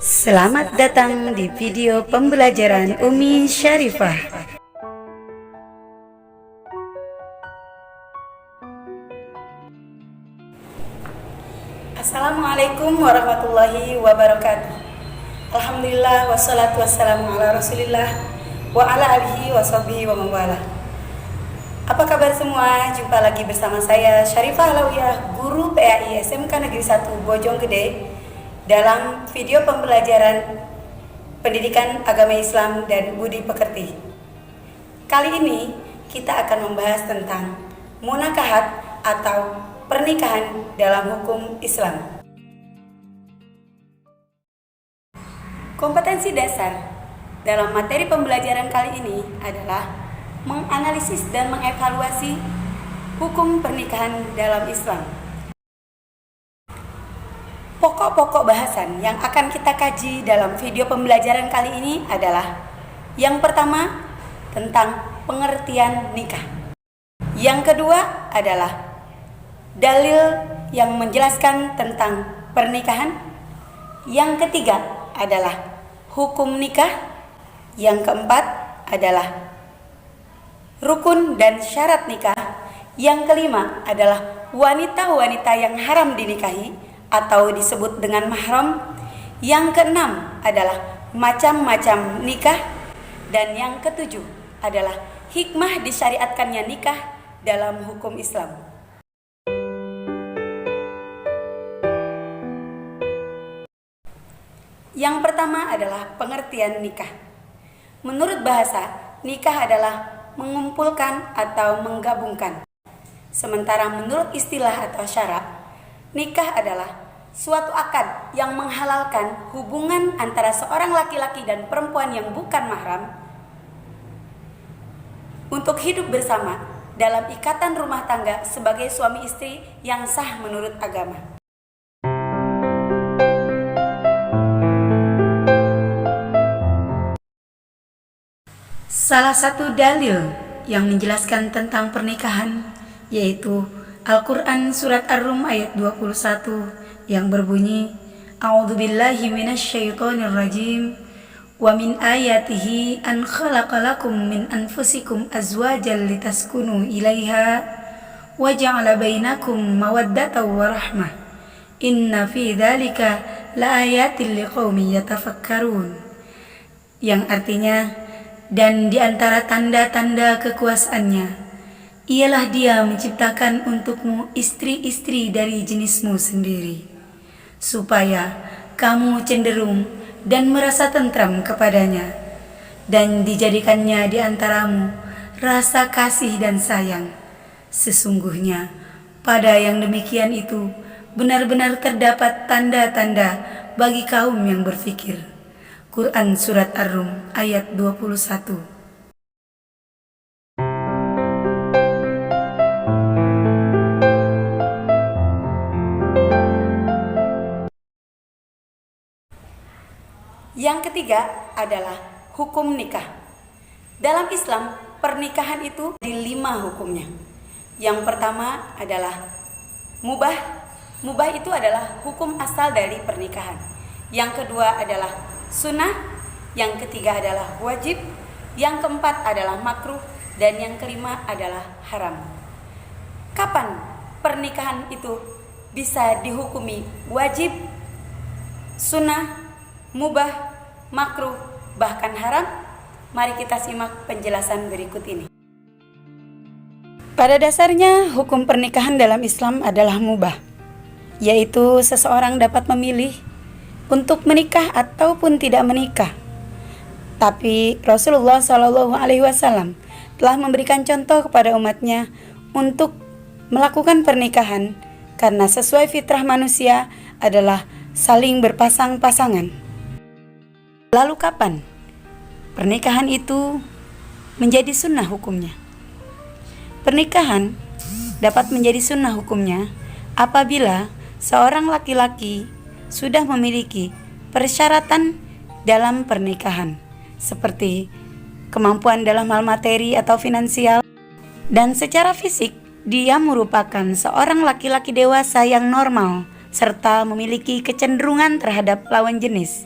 Selamat datang di video pembelajaran Umi Syarifah. Assalamualaikum warahmatullahi wabarakatuh. Alhamdulillah wassalatu wassalamu ala rasulillah wa ala alihi wa sahbihi wa mawala. Apa kabar semua? Jumpa lagi bersama saya Syarifah Alawiyah, guru PAI SMK Negeri 1 Bojonggede, dalam video pembelajaran pendidikan agama Islam dan budi pekerti. Kali ini kita akan membahas tentang munakahat atau pernikahan dalam hukum Islam. Kompetensi dasar dalam materi pembelajaran kali ini adalah menganalisis dan mengevaluasi hukum pernikahan dalam Islam. Pokok-pokok bahasan yang akan kita kaji dalam video pembelajaran kali ini adalah: yang pertama, tentang pengertian nikah. Yang kedua adalah dalil yang menjelaskan tentang pernikahan. Yang ketiga adalah hukum nikah. Yang keempat adalah rukun dan syarat nikah. Yang kelima adalah wanita-wanita yang haram dinikahi atau disebut dengan mahram. Yang keenam adalah macam-macam nikah. Dan yang ketujuh adalah hikmah disyariatkannya nikah dalam hukum Islam. Yang pertama adalah pengertian nikah. Menurut bahasa, nikah adalah mengumpulkan atau menggabungkan. Sementara menurut istilah atau syarak, nikah adalah suatu akad yang menghalalkan hubungan antara seorang laki-laki dan perempuan yang bukan mahram untuk hidup bersama dalam ikatan rumah tangga sebagai suami istri yang sah menurut agama. Salah satu dalil yang menjelaskan tentang pernikahan yaitu Al-Quran Surat Ar-Rum ayat 21 yang berbunyi, A'udzubillahi minasyaitonirrajim, wa min ayatihi an khalaqalakum min anfusikum azwajan litaskunu ilaiha wa ja'ala bainakum mawaddatan wa rahmah inna fi dzalika laayatil liqaumin yatafakkarun, yang artinya, dan di antara tanda-tanda kekuasaannya ialah Dia menciptakan untukmu istri-istri dari jenismu sendiri, supaya kamu cenderung dan merasa tentram kepadanya, dan dijadikannya di antaramu rasa kasih dan sayang. Sesungguhnya pada yang demikian itu benar-benar terdapat tanda-tanda bagi kaum yang berfikir. Quran Surat Ar-Rum ayat 21. Yang ketiga adalah hukum nikah. Dalam Islam, pernikahan itu di 5 hukumnya. Yang pertama adalah mubah. Mubah itu adalah hukum asal dari pernikahan. Yang kedua adalah sunnah. Yang ketiga adalah wajib. Yang keempat adalah makruh. Dan yang kelima adalah haram. Kapan pernikahan itu bisa dihukumi wajib, sunnah, mubah, makruh, bahkan haram? Mari kita simak penjelasan berikut ini. Pada dasarnya, hukum pernikahan dalam Islam adalah mubah, yaitu seseorang dapat memilih untuk menikah ataupun tidak menikah. Tapi Rasulullah SAW telah memberikan contoh kepada umatnya untuk melakukan pernikahan karena sesuai fitrah manusia adalah saling berpasang-pasangan. Lalu kapan pernikahan itu menjadi sunnah hukumnya? Pernikahan dapat menjadi sunnah hukumnya apabila seorang laki-laki sudah memiliki persyaratan dalam pernikahan, seperti kemampuan dalam hal materi atau finansial, dan secara fisik dia merupakan seorang laki-laki dewasa yang normal serta memiliki kecenderungan terhadap lawan jenis.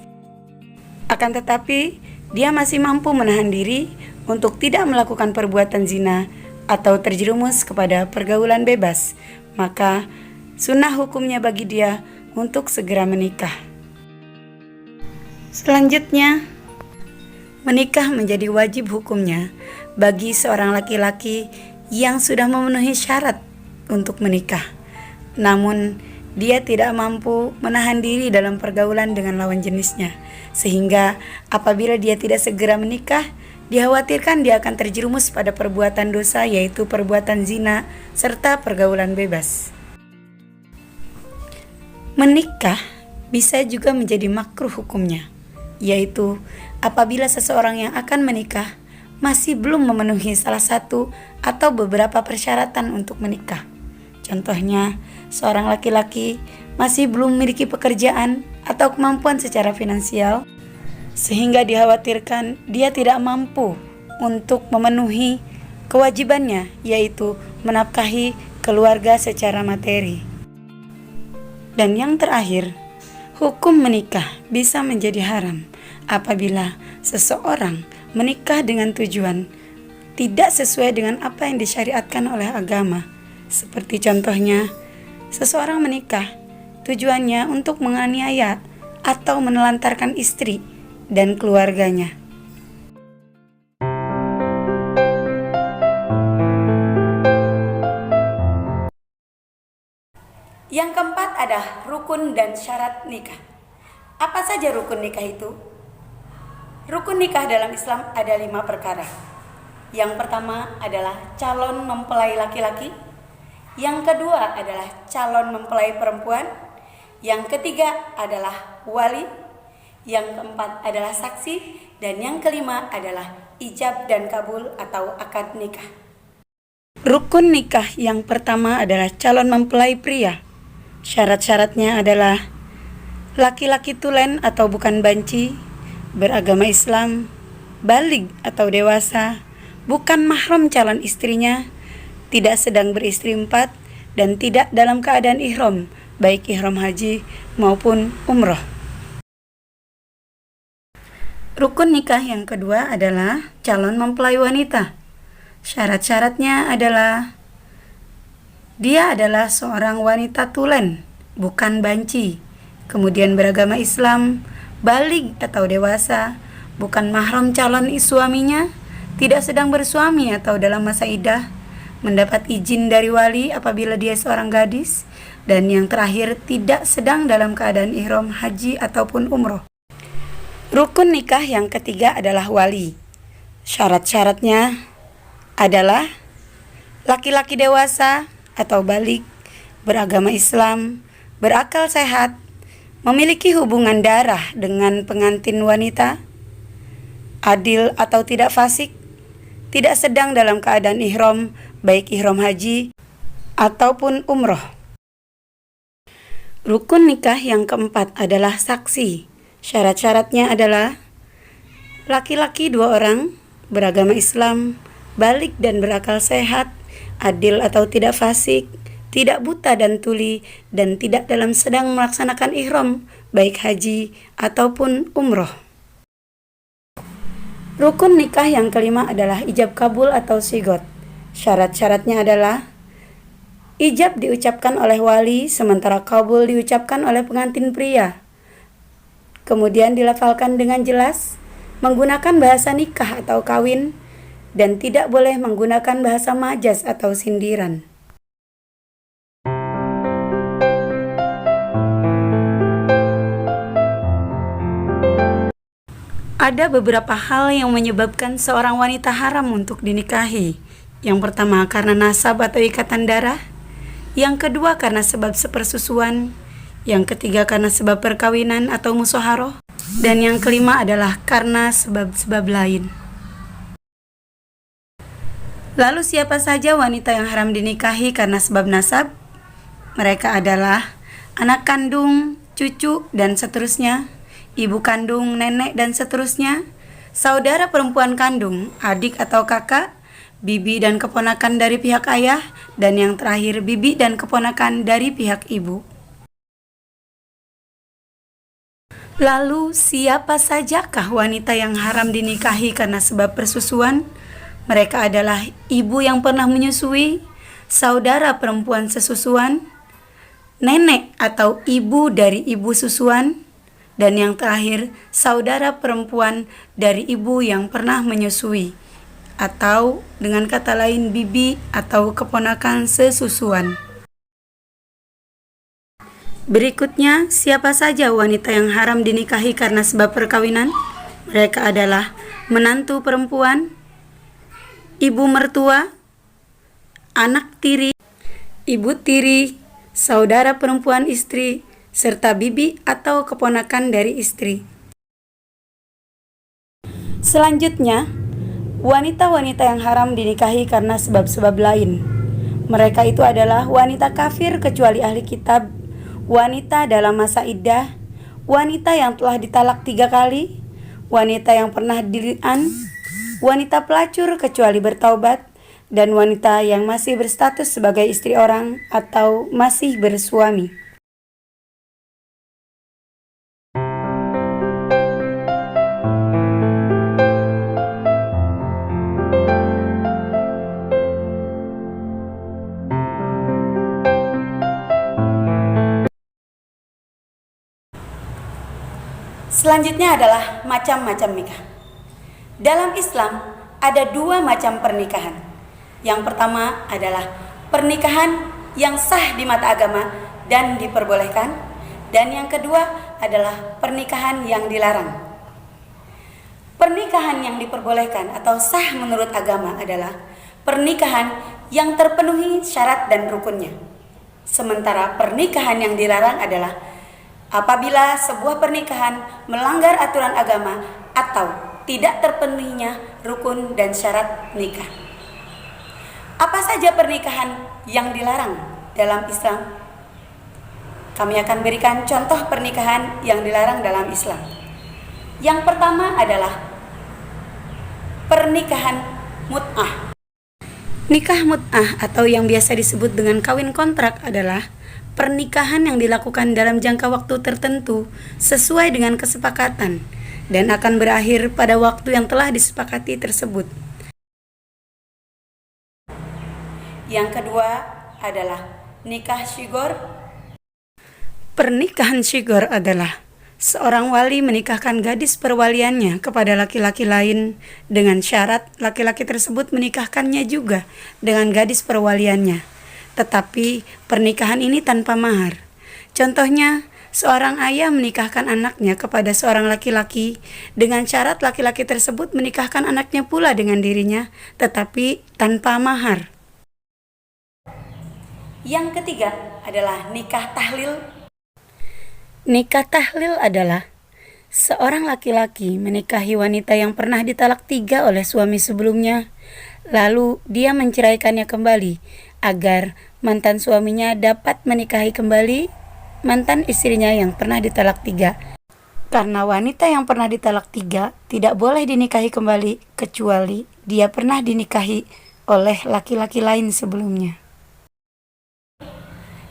Akan tetapi, dia masih mampu menahan diri untuk tidak melakukan perbuatan zina atau terjerumus kepada pergaulan bebas, maka sunnah hukumnya bagi dia untuk segera menikah. Selanjutnya, menikah menjadi wajib hukumnya bagi seorang laki-laki yang sudah memenuhi syarat untuk menikah, namun dia tidak mampu menahan diri dalam pergaulan dengan lawan jenisnya, sehingga apabila dia tidak segera menikah, dikhawatirkan dia akan terjerumus pada perbuatan dosa, yaitu perbuatan zina serta pergaulan bebas. Menikah bisa juga menjadi makruh hukumnya, yaitu apabila seseorang yang akan menikah masih belum memenuhi salah satu atau beberapa persyaratan untuk menikah. Contohnya, seorang laki-laki masih belum memiliki pekerjaan atau kemampuan secara finansial, sehingga dikhawatirkan dia tidak mampu untuk memenuhi kewajibannya, yaitu menafkahi keluarga secara materi. Dan yang terakhir, hukum menikah bisa menjadi haram apabila seseorang menikah dengan tujuan tidak sesuai dengan apa yang disyariatkan oleh agama. Seperti contohnya, seseorang menikah tujuannya untuk menganiaya atau menelantarkan istri dan keluarganya. Yang keempat adalah rukun dan syarat nikah. Apa saja rukun nikah itu? Rukun nikah dalam Islam ada 5 perkara. Yang pertama adalah calon mempelai laki-laki. Yang kedua adalah calon mempelai perempuan. Yang ketiga adalah wali. Yang keempat adalah saksi. Dan yang kelima adalah ijab dan kabul atau akad nikah. Rukun nikah yang pertama adalah calon mempelai pria. Syarat-syaratnya adalah laki-laki tulen atau bukan banci, beragama Islam, baligh atau dewasa, bukan mahram calon istrinya, tidak sedang beristri 4, dan tidak dalam keadaan ihram, baik ihram haji maupun umroh. Rukun nikah yang kedua adalah calon mempelai wanita. Syarat-syaratnya adalah dia adalah seorang wanita tulen, bukan banci, kemudian beragama Islam, baligh atau dewasa, bukan mahram calon suaminya, tidak sedang bersuami atau dalam masa iddah, mendapat izin dari wali apabila dia seorang gadis, dan yang terakhir tidak sedang dalam keadaan ihram haji ataupun umroh. Rukun nikah yang ketiga adalah wali. Syarat-syaratnya adalah laki-laki dewasa atau baligh, beragama Islam, berakal sehat, memiliki hubungan darah dengan pengantin wanita, adil atau tidak fasik, tidak sedang dalam keadaan ihram, baik ihram haji ataupun umroh. Rukun nikah yang keempat adalah saksi. Syarat-syaratnya adalah laki-laki 2 orang, beragama Islam, baligh dan berakal sehat, adil atau tidak fasik, tidak buta dan tuli, dan tidak dalam sedang melaksanakan ihram, baik haji ataupun umroh. Rukun nikah yang kelima adalah ijab kabul atau sigot. Syarat-syaratnya adalah ijab diucapkan oleh wali, sementara kabul diucapkan oleh pengantin pria. Kemudian dilafalkan dengan jelas, menggunakan bahasa nikah atau kawin, dan tidak boleh menggunakan bahasa majas atau sindiran. Ada beberapa hal yang menyebabkan seorang wanita haram untuk dinikahi. Yang pertama karena nasab atau ikatan darah, yang kedua karena sebab sepersusuan, yang ketiga karena sebab perkawinan atau musyawarah, dan yang kelima adalah karena sebab-sebab lain. Lalu siapa saja wanita yang haram dinikahi karena sebab nasab? Mereka adalah anak kandung, cucu, dan seterusnya, ibu kandung, nenek, dan seterusnya, saudara perempuan kandung, adik atau kakak, bibi dan keponakan dari pihak ayah, dan yang terakhir bibi dan keponakan dari pihak ibu. Lalu siapa sajakah wanita yang haram dinikahi karena sebab persusuan? Mereka adalah ibu yang pernah menyusui, saudara perempuan sesusuan, nenek atau ibu dari ibu susuan, dan yang terakhir saudara perempuan dari ibu yang pernah menyusui, atau dengan kata lain bibi atau keponakan sesusuan. Berikutnya, siapa saja wanita yang haram dinikahi karena sebab perkawinan? Mereka adalah menantu perempuan, ibu mertua, anak tiri, ibu tiri, saudara perempuan istri, serta bibi atau keponakan dari istri. Selanjutnya, wanita-wanita yang haram dinikahi karena sebab-sebab lain. Mereka itu adalah wanita kafir kecuali ahli kitab, wanita dalam masa iddah, wanita yang telah ditalak 3 kali, wanita yang pernah dili'an, wanita pelacur kecuali bertaubat, dan wanita yang masih berstatus sebagai istri orang atau masih bersuami. Selanjutnya adalah macam-macam nikah. Dalam Islam ada 2 macam pernikahan. Yang pertama adalah pernikahan yang sah di mata agama dan diperbolehkan, dan yang kedua adalah pernikahan yang dilarang. Pernikahan yang diperbolehkan atau sah menurut agama adalah pernikahan yang terpenuhi syarat dan rukunnya. Sementara pernikahan yang dilarang adalah apabila sebuah pernikahan melanggar aturan agama atau tidak terpenuhinya rukun dan syarat nikah. Apa saja pernikahan yang dilarang dalam Islam? Kami akan berikan contoh pernikahan yang dilarang dalam Islam. Yang pertama adalah pernikahan mut'ah. Nikah mut'ah atau yang biasa disebut dengan kawin kontrak adalah pernikahan yang dilakukan dalam jangka waktu tertentu sesuai dengan kesepakatan dan akan berakhir pada waktu yang telah disepakati tersebut. Yang kedua adalah nikah syigor. Pernikahan syigor adalah seorang wali menikahkan gadis perwaliannya kepada laki-laki lain dengan syarat laki-laki tersebut menikahkannya juga dengan gadis perwaliannya, tetapi pernikahan ini tanpa mahar. Contohnya, seorang ayah menikahkan anaknya kepada seorang laki-laki dengan syarat laki-laki tersebut menikahkan anaknya pula dengan dirinya, tetapi tanpa mahar. Yang ketiga adalah nikah tahlil. Nikah tahlil adalah seorang laki-laki menikahi wanita yang pernah ditalak 3 oleh suami sebelumnya, lalu dia menceraikannya kembali agar mantan suaminya dapat menikahi kembali mantan istrinya yang pernah ditalak 3. Karena wanita yang pernah ditalak 3 tidak boleh dinikahi kembali kecuali dia pernah dinikahi oleh laki-laki lain sebelumnya.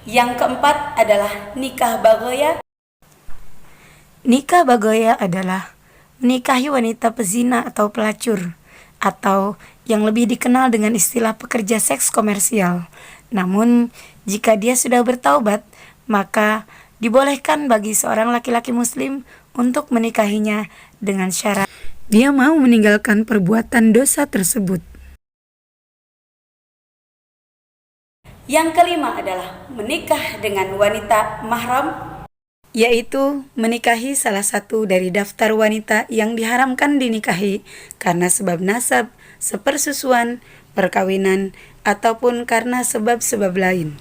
Yang keempat adalah nikah bagoya. Nikah bagoya adalah menikahi wanita pezina atau pelacur, atau yang lebih dikenal dengan istilah pekerja seks komersial. Namun, jika dia sudah bertaubat, maka dibolehkan bagi seorang laki-laki muslim untuk menikahinya dengan syarat dia mau meninggalkan perbuatan dosa tersebut. Yang kelima adalah menikah dengan wanita mahram, yaitu menikahi salah satu dari daftar wanita yang diharamkan dinikahi karena sebab nasab, sepersusuan, perkawinan, ataupun karena sebab-sebab lain.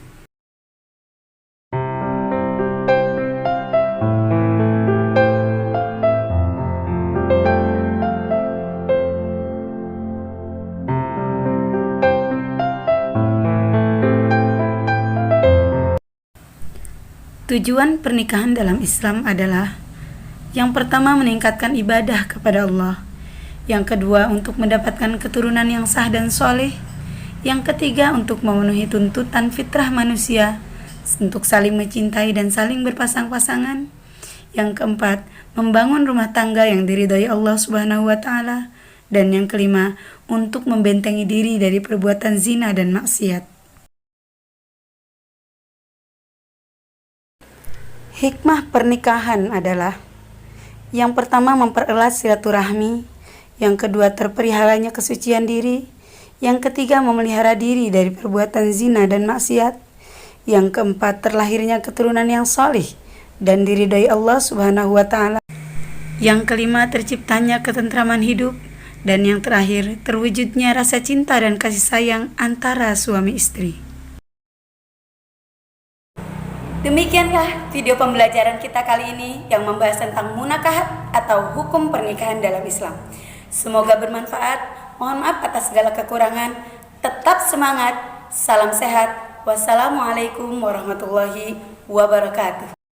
Tujuan pernikahan dalam Islam adalah yang pertama meningkatkan ibadah kepada Allah, yang kedua untuk mendapatkan keturunan yang sah dan soleh, yang ketiga untuk memenuhi tuntutan fitrah manusia untuk saling mencintai dan saling berpasang-pasangan, Yang keempat, membangun rumah tangga yang diridhai Allah Subhanahu wa taala. Dan yang kelima, untuk membentengi diri dari perbuatan zina dan maksiat. Hikmah pernikahan adalah: yang pertama, mempererat silaturahmi; yang kedua, terpeliharanya kesucian diri; yang ketiga, memelihara diri dari perbuatan zina dan maksiat; yang keempat, terlahirnya keturunan yang salih dan diridhai Allah Subhanahu wa taala; yang kelima, terciptanya ketentraman hidup; dan yang terakhir, terwujudnya rasa cinta dan kasih sayang antara suami istri. Demikianlah video pembelajaran kita kali ini yang membahas tentang munakahat atau hukum pernikahan dalam Islam. Semoga bermanfaat. Mohon maaf atas segala kekurangan. Tetap semangat. Salam sehat. Wassalamualaikum warahmatullahi wabarakatuh.